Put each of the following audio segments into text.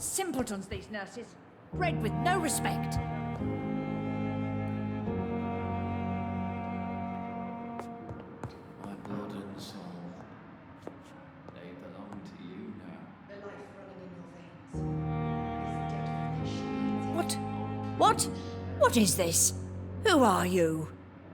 Simpletons, these nurses. Bred with no respect. My blood and soul, they belong to you now. The life running in your veins is dead. What? What is this? Who are you?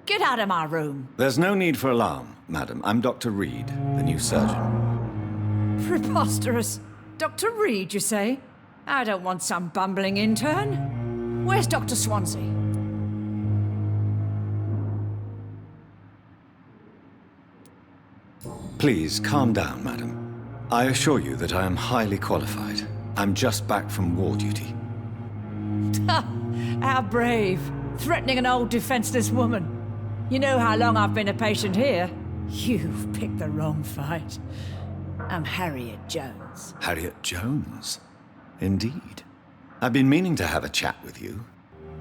Get out of my room. There's no need for alarm, madam. I'm Dr. Reed, the new surgeon. Preposterous. Dr. Reed, you say? I don't want some bumbling intern. Where's Dr. Swansea? Please, calm down, madam. I assure you that I am highly qualified. I'm just back from war duty. How brave. Threatening an old defenseless woman. You know how long I've been a patient here? You've picked the wrong fight. I'm Harriet Jones. Harriet Jones? Indeed. I've been meaning to have a chat with you.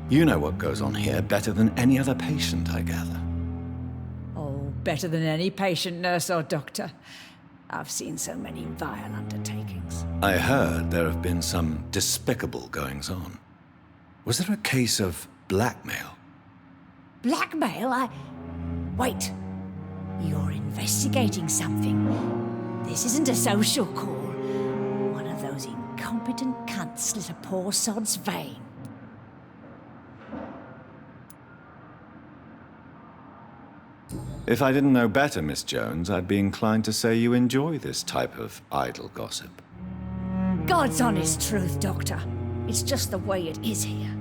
You know what goes on here better than any other patient, I gather. Oh, better than any patient, nurse or doctor. I've seen so many vile undertakings. I heard there have been some despicable goings-on. Was there a case of blackmail? Blackmail? Wait. You're investigating something. This isn't a social call. One of those incompetent cunts slit a poor sod's vein. If I didn't know better, Miss Jones, I'd be inclined to say you enjoy this type of idle gossip. God's honest truth, Doctor. It's just the way it is here.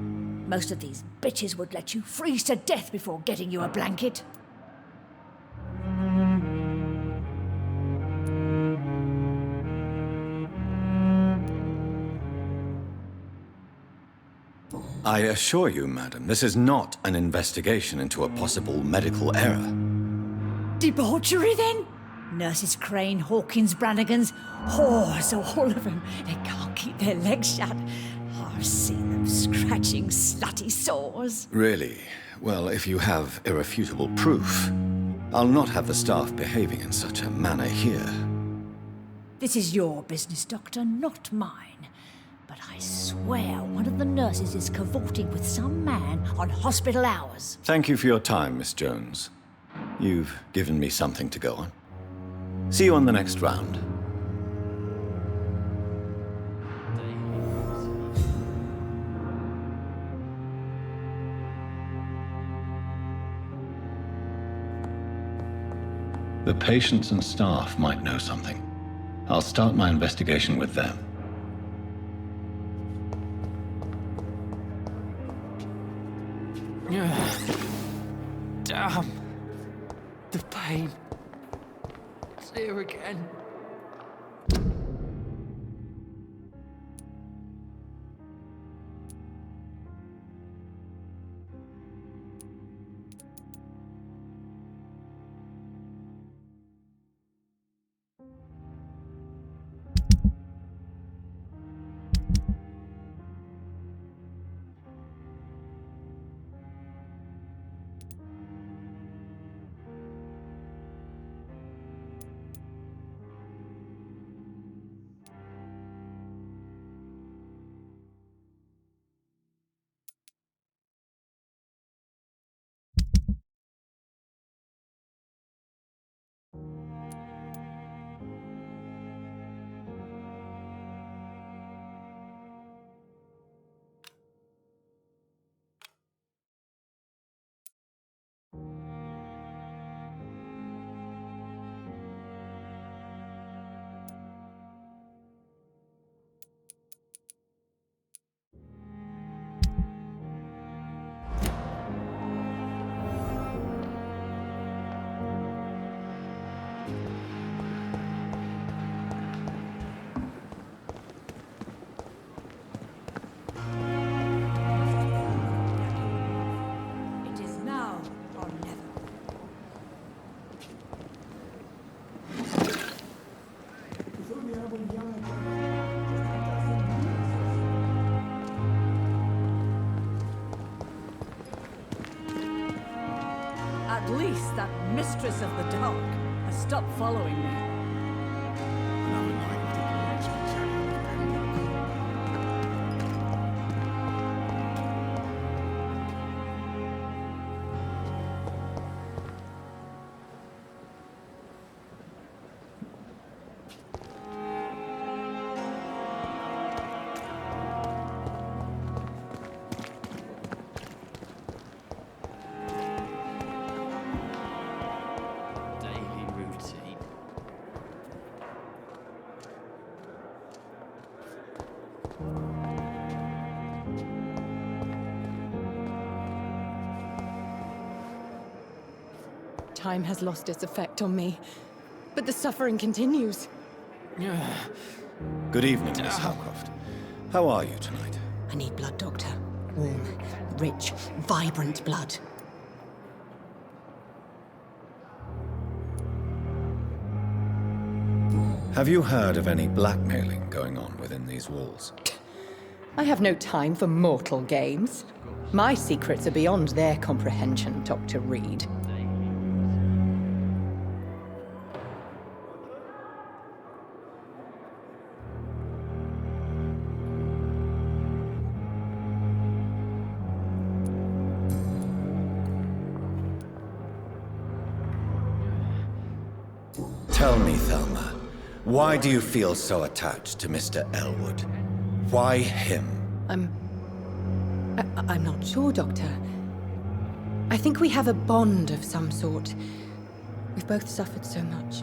Most of these bitches would let you freeze to death before getting you a blanket. I assure you, madam, this is not an investigation into a possible medical error. Debauchery, then? Nurses Crane, Hawkins, Brannigans, whores, all of them. They can't keep their legs shut. I've seen them scratching slutty sores. Really? Well, if you have irrefutable proof, I'll not have the staff behaving in such a manner here. This is your business, Doctor, not mine. But I swear one of the nurses is cavorting with some man on hospital hours. Thank you for your time, Miss Jones. You've given me something to go on. See you on the next round. The patients and staff might know something. I'll start my investigation with them. Damn. The pain. It's here again. At least that mistress of the dark has stopped following me. Another night of the Lord's concerning the Time has lost its effect on me, but the suffering continues. Good evening, Miss Howcroft. How are you tonight? I need blood, Doctor. Warm, rich, vibrant blood. Have you heard of any blackmailing going on within these walls? I have no time for mortal games. My secrets are beyond their comprehension, Dr. Reed. Tell me, Thelma, why do you feel so attached to Mr. Elwood? Why him? I'm not sure, Doctor. I think we have a bond of some sort. We've both suffered so much.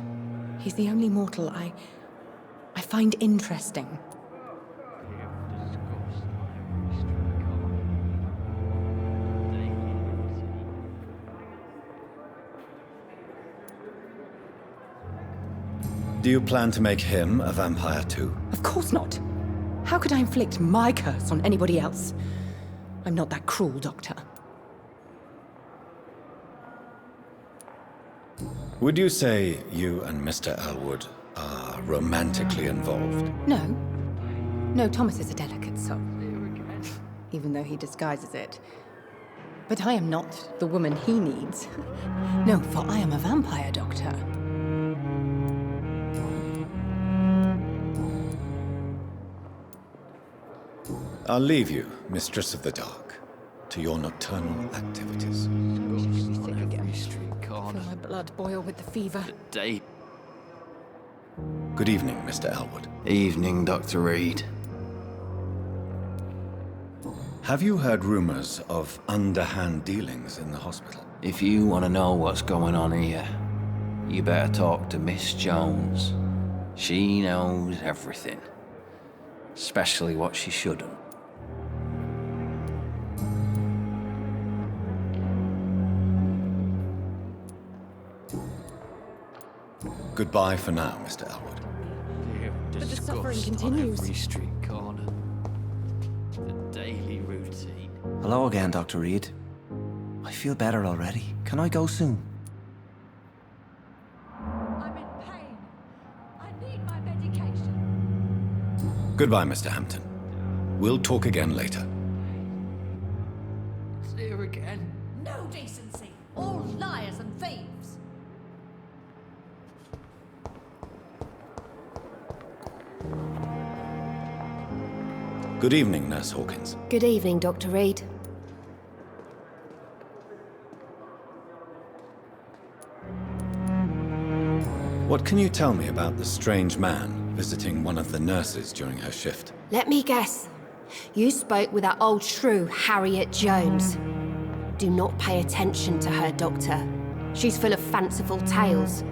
He's the only mortal I find interesting. Do you plan to make him a vampire too? Of course not. How could I inflict my curse on anybody else? I'm not that cruel, Doctor. Would you say you and Mr. Elwood are romantically involved? No. No, Thomas is a delicate soul. Even though he disguises it. But I am not the woman he needs. No, for I am a vampire, Doctor. I'll leave you, Mistress of the Dark, to your nocturnal activities. On every street corner. Feel my blood boil with the fever. Day. Good evening, Mr. Elwood. Evening, Dr. Reed. Have you heard rumors of underhand dealings in the hospital? If you want to know what's going on here, you better talk to Miss Jones. She knows everything. Especially what she shouldn't. Goodbye for now, Mr. Elwood. But the suffering Disgust continues. On every street corner. The daily routine. Hello again, Dr. Reed. I feel better already. Can I go soon? I'm in pain. I need my medication. Goodbye, Mr. Hampton. We'll talk again later. It's here again. No decency. All liars and thieves. Good evening, Nurse Hawkins. Good evening, Dr. Reed. What can you tell me about the strange man visiting one of the nurses during her shift? Let me guess. You spoke with that old shrew, Harriet Jones. Do not pay attention to her, Doctor. She's full of fanciful tales.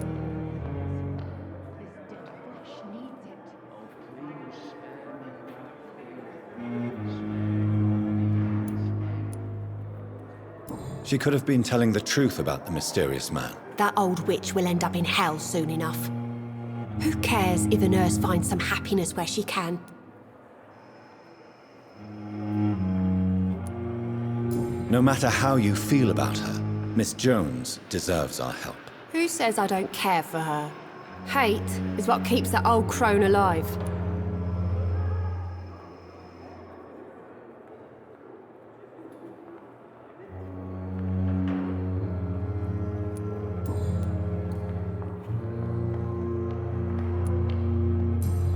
She could have been telling the truth about the mysterious man. That old witch will end up in hell soon enough. Who cares if a nurse finds some happiness where she can? No matter how you feel about her, Miss Jones deserves our help. Who says I don't care for her? Hate is what keeps that old crone alive.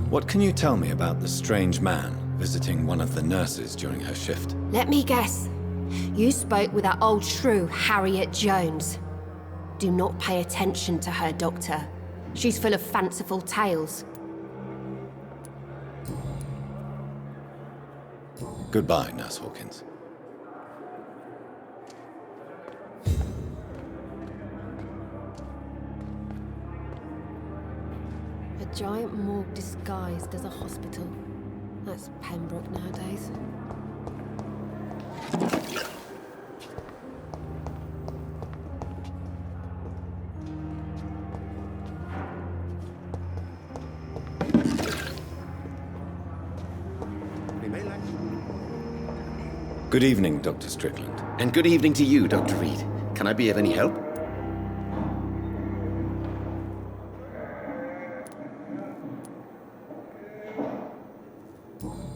What can you tell me about the strange man visiting one of the nurses during her shift? Let me guess. You spoke with that old shrew, Harriet Jones. Do not pay attention to her, Doctor. She's full of fanciful tales. Goodbye, Nurse Hawkins. A giant morgue disguised as a hospital. That's Pembroke nowadays. Good evening, Dr. Strickland. And good evening to you, Dr. Reed. Can I be of any help?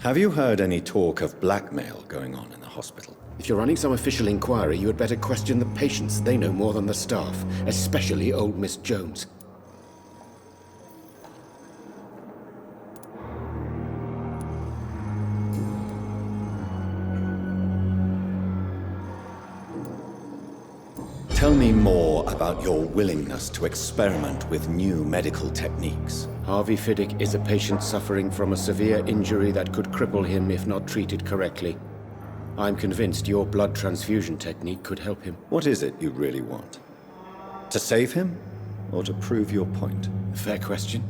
Have you heard any talk of blackmail going on in the hospital? If you're running some official inquiry, you had better question the patients. They know more than the staff, especially old Miss Jones. Tell me more about your willingness to experiment with new medical techniques. Harvey Fiddick is a patient suffering from a severe injury that could cripple him if not treated correctly. I'm convinced your blood transfusion technique could help him. What is it you really want? To save him, or to prove your point? Fair question.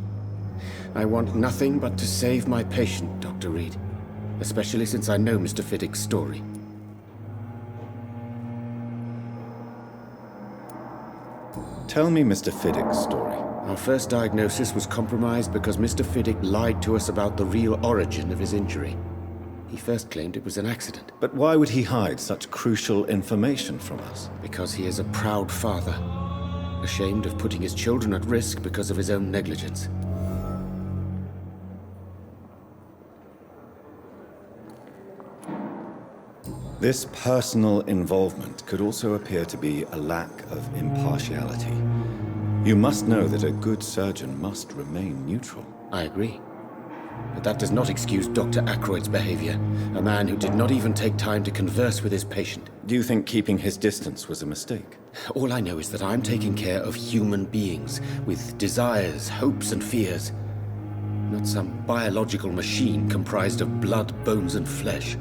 I want nothing but to save my patient, Dr. Reed. Especially since I know Mr. Fiddick's story. Tell me Mr. Fiddick's story. Our first diagnosis was compromised because Mr. Fiddick lied to us about the real origin of his injury. He first claimed it was an accident. But why would he hide such crucial information from us? Because he is a proud father, ashamed of putting his children at risk because of his own negligence. This personal involvement could also appear to be a lack of impartiality. You must know that a good surgeon must remain neutral. I agree. But that does not excuse Dr. Ackroyd's behavior, a man who did not even take time to converse with his patient. Do you think keeping his distance was a mistake? All I know is that I'm taking care of human beings with desires, hopes, and fears. Not some biological machine comprised of blood, bones, and flesh.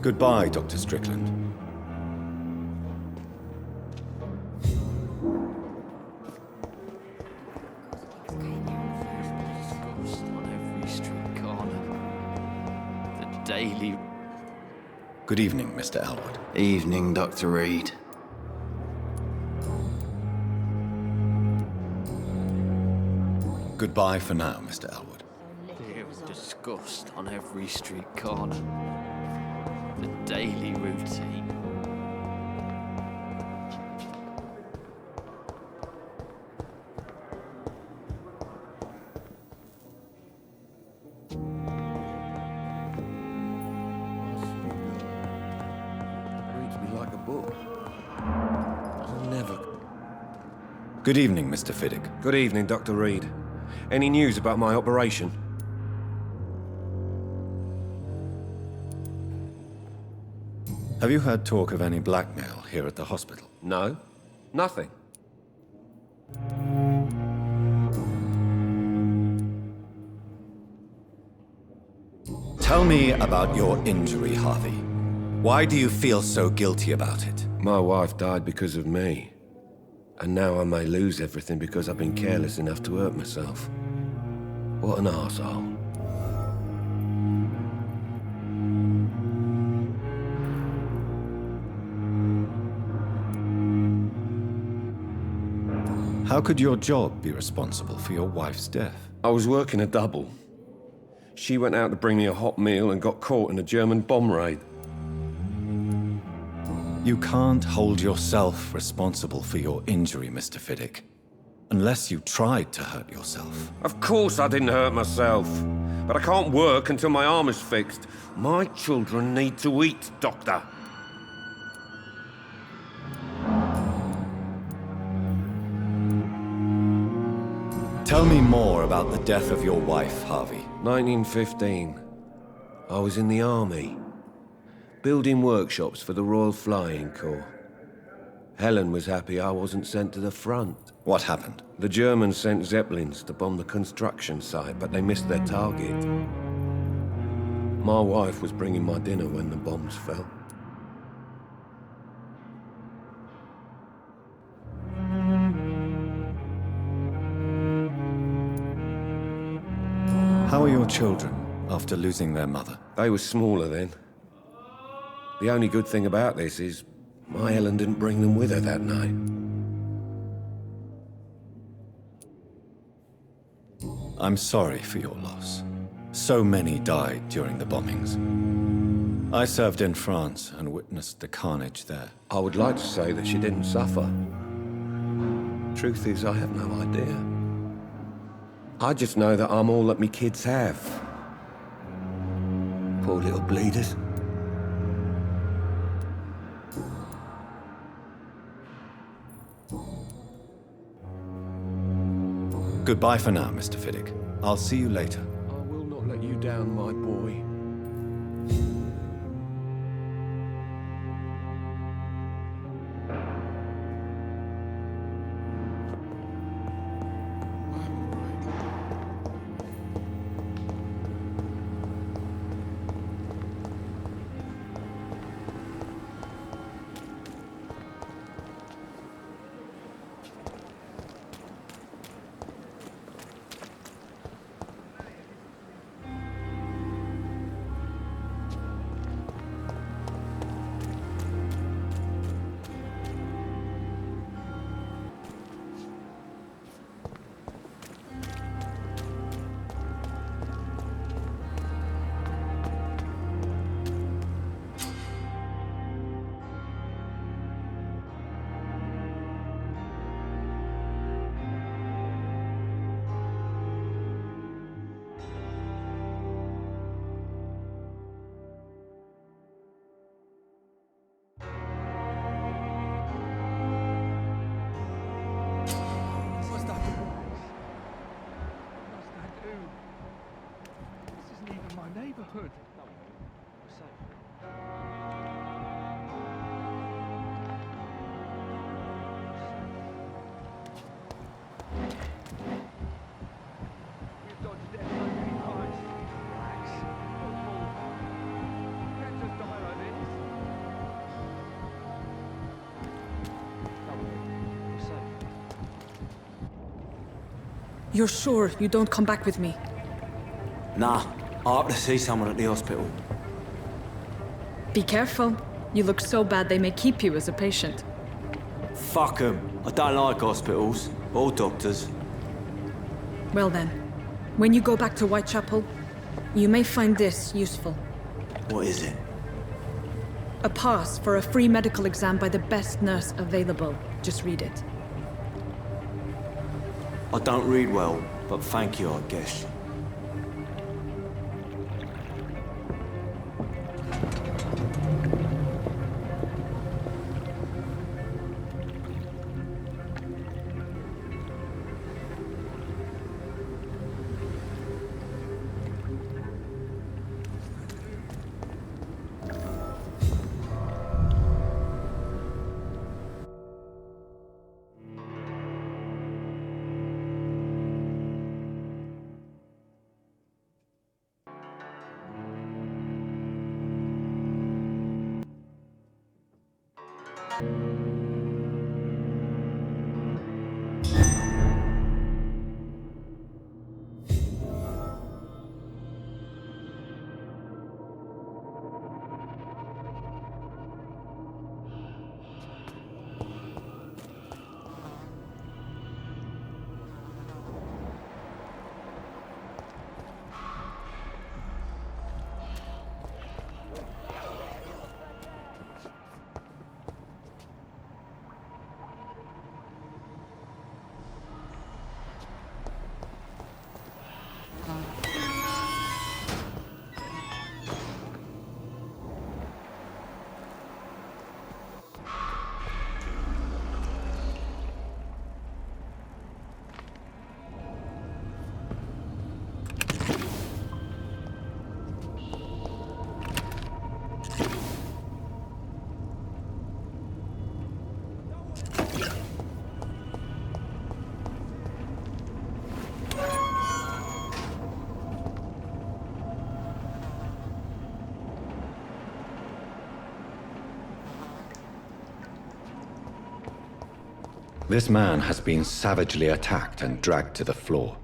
Goodbye, Dr. Strickland. On every street corner. The daily... Good evening, Mr. Elwood. Evening, Dr. Reed. Goodbye for now, Mr. Elwood. Disgust on every street corner. The daily routine. Reads me like a book. I'll never... Good evening, Mr. Fiddick. Good evening, Dr. Reed. Any news about my operation? Have you heard talk of any blackmail here at the hospital? No. Nothing. Tell me about your injury, Harvey. Why do you feel so guilty about it? My wife died because of me. And now I may lose everything because I've been careless enough to hurt myself. What an arsehole. How could your job be responsible for your wife's death? I was working a double. She went out to bring me a hot meal and got caught in a German bomb raid. You can't hold yourself responsible for your injury, Mr. Fiddick. Unless you tried to hurt yourself. Of course I didn't hurt myself. But I can't work until my arm is fixed. My children need to eat, Doctor. Tell me more about the death of your wife, Harvey. 1915. I was in the army, building workshops for the Royal Flying Corps. Helen was happy I wasn't sent to the front. What happened? The Germans sent Zeppelins to bomb the construction site, but they missed their target. My wife was bringing my dinner when the bombs fell. How are your children after losing their mother? They were smaller then. The only good thing about this is My Helen didn't bring them with her that night. I'm sorry for your loss. So many died during the bombings. I served in France and witnessed the carnage there. I would like to say that she didn't suffer. Truth is, I have no idea. I just know that I'm all that me kids have. Poor little bleeders. Goodbye for now, Mr. Fiddick. I'll see you later. I will not let you down, my boy. neighborhood. We've dodged death so many times. Relax. Football. You can't just die like this. We're safe. You're sure you don't come back with me? Nah, I have to see someone at the hospital. Be careful. You look so bad they may keep you as a patient. Fuck 'em. I don't like hospitals, or doctors. Well then, when you go back to Whitechapel, you may find this useful. What is it? A pass for a free medical exam by the best nurse available. Just read it. I don't read well, but thank you, I guess. This man has been savagely attacked and dragged to the floor.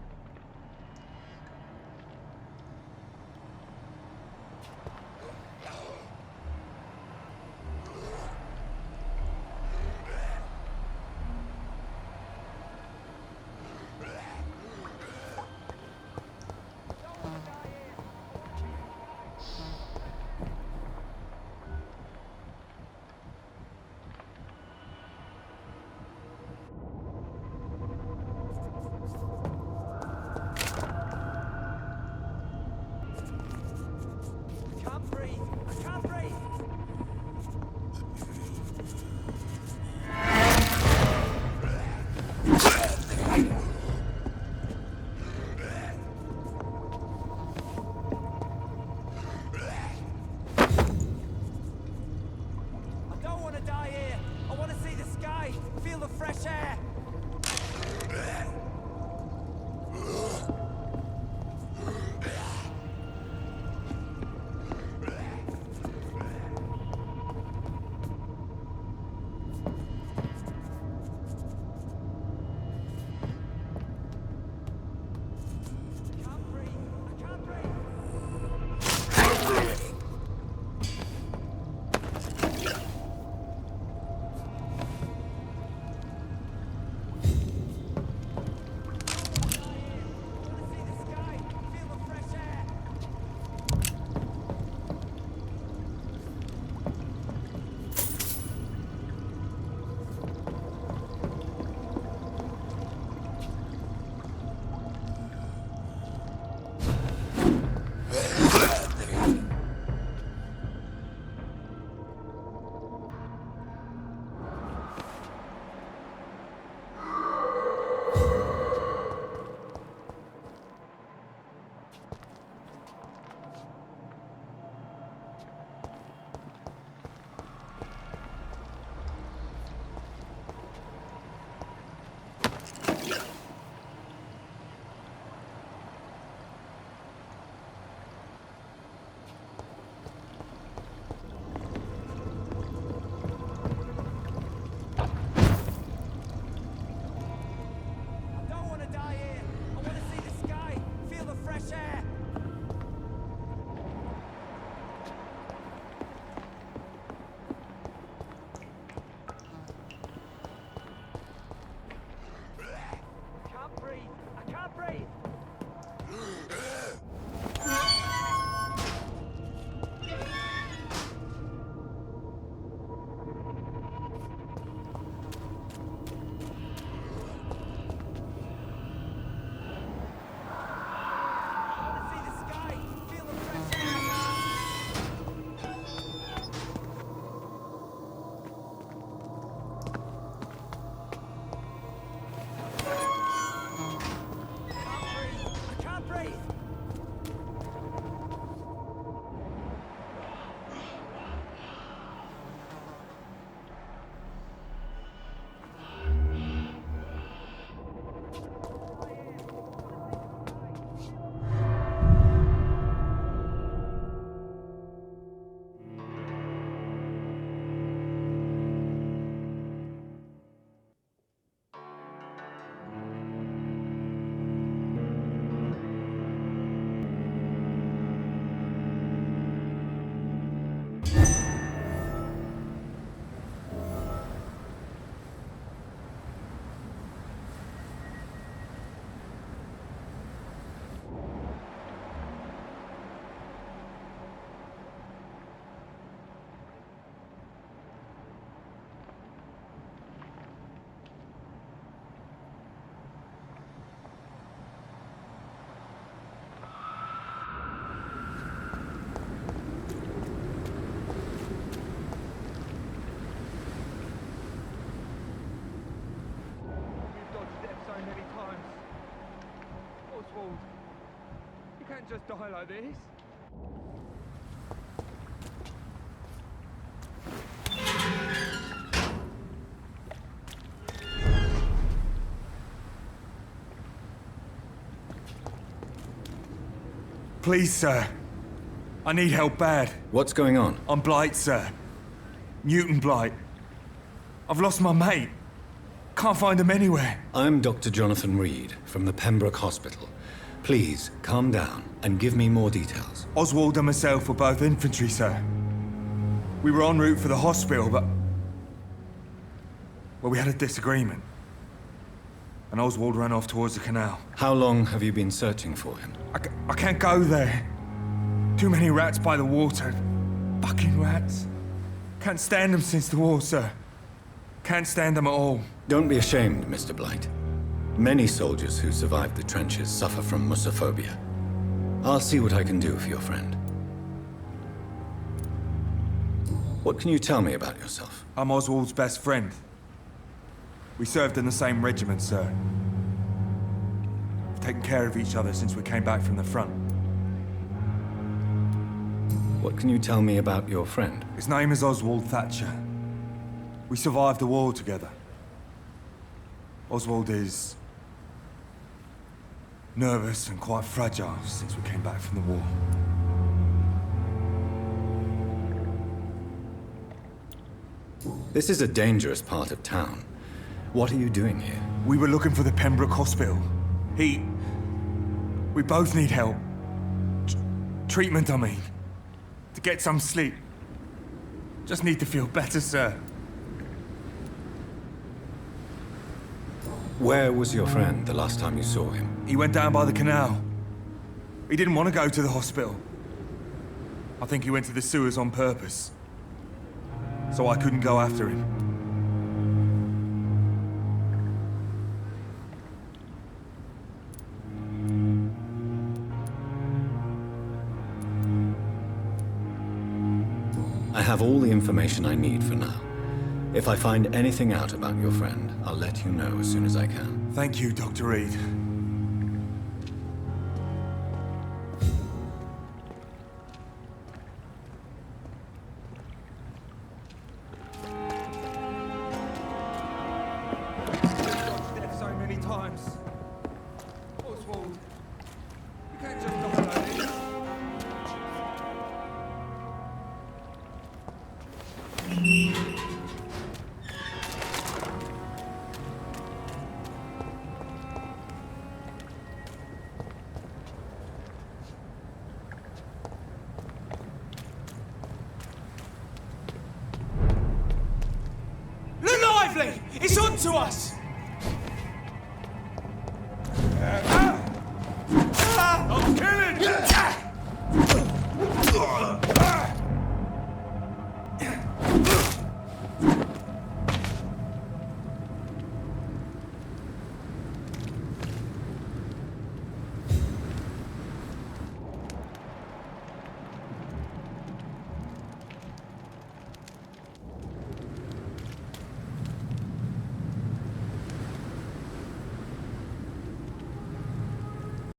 sky, feel the fresh air. You can't just die like this. Please, sir. I need help bad. What's going on? I'm Blight, sir. Newton Blight. I've lost my mate. Can't find him anywhere. I'm Dr. Jonathan Reed from the Pembroke Hospital. Please, calm down and give me more details. Oswald and myself were both infantry, sir. We were en route for the hospital, but... well, we had a disagreement. And Oswald ran off towards the canal. How long have you been searching for him? I can't go there. Too many rats by the water. Fucking rats. Can't stand them since the war, sir. Can't stand them at all. Don't be ashamed, Mr. Blight. Many soldiers who survived the trenches suffer from musophobia. I'll see what I can do for your friend. What can you tell me about yourself? I'm Oswald's best friend. We served in the same regiment, sir. We've taken care of each other since we came back from the front. What can you tell me about your friend? His name is Oswald Thatcher. We survived the war together. Oswald is nervous and quite fragile since we came back from the war. This is a dangerous part of town. What are you doing here? We were looking for the Pembroke Hospital. We both need help. Treatment, I mean. To get some sleep. Just need to feel better, sir. Where was your friend the last time you saw him? He went down by the canal. He didn't want to go to the hospital. I think he went to the sewers on purpose. So I couldn't go after him. I have all the information I need for now. If I find anything out about your friend, I'll let you know as soon as I can. Thank you, Dr. Reed. So many times. Oswald, you can't just die like this. Lively! It's on to us!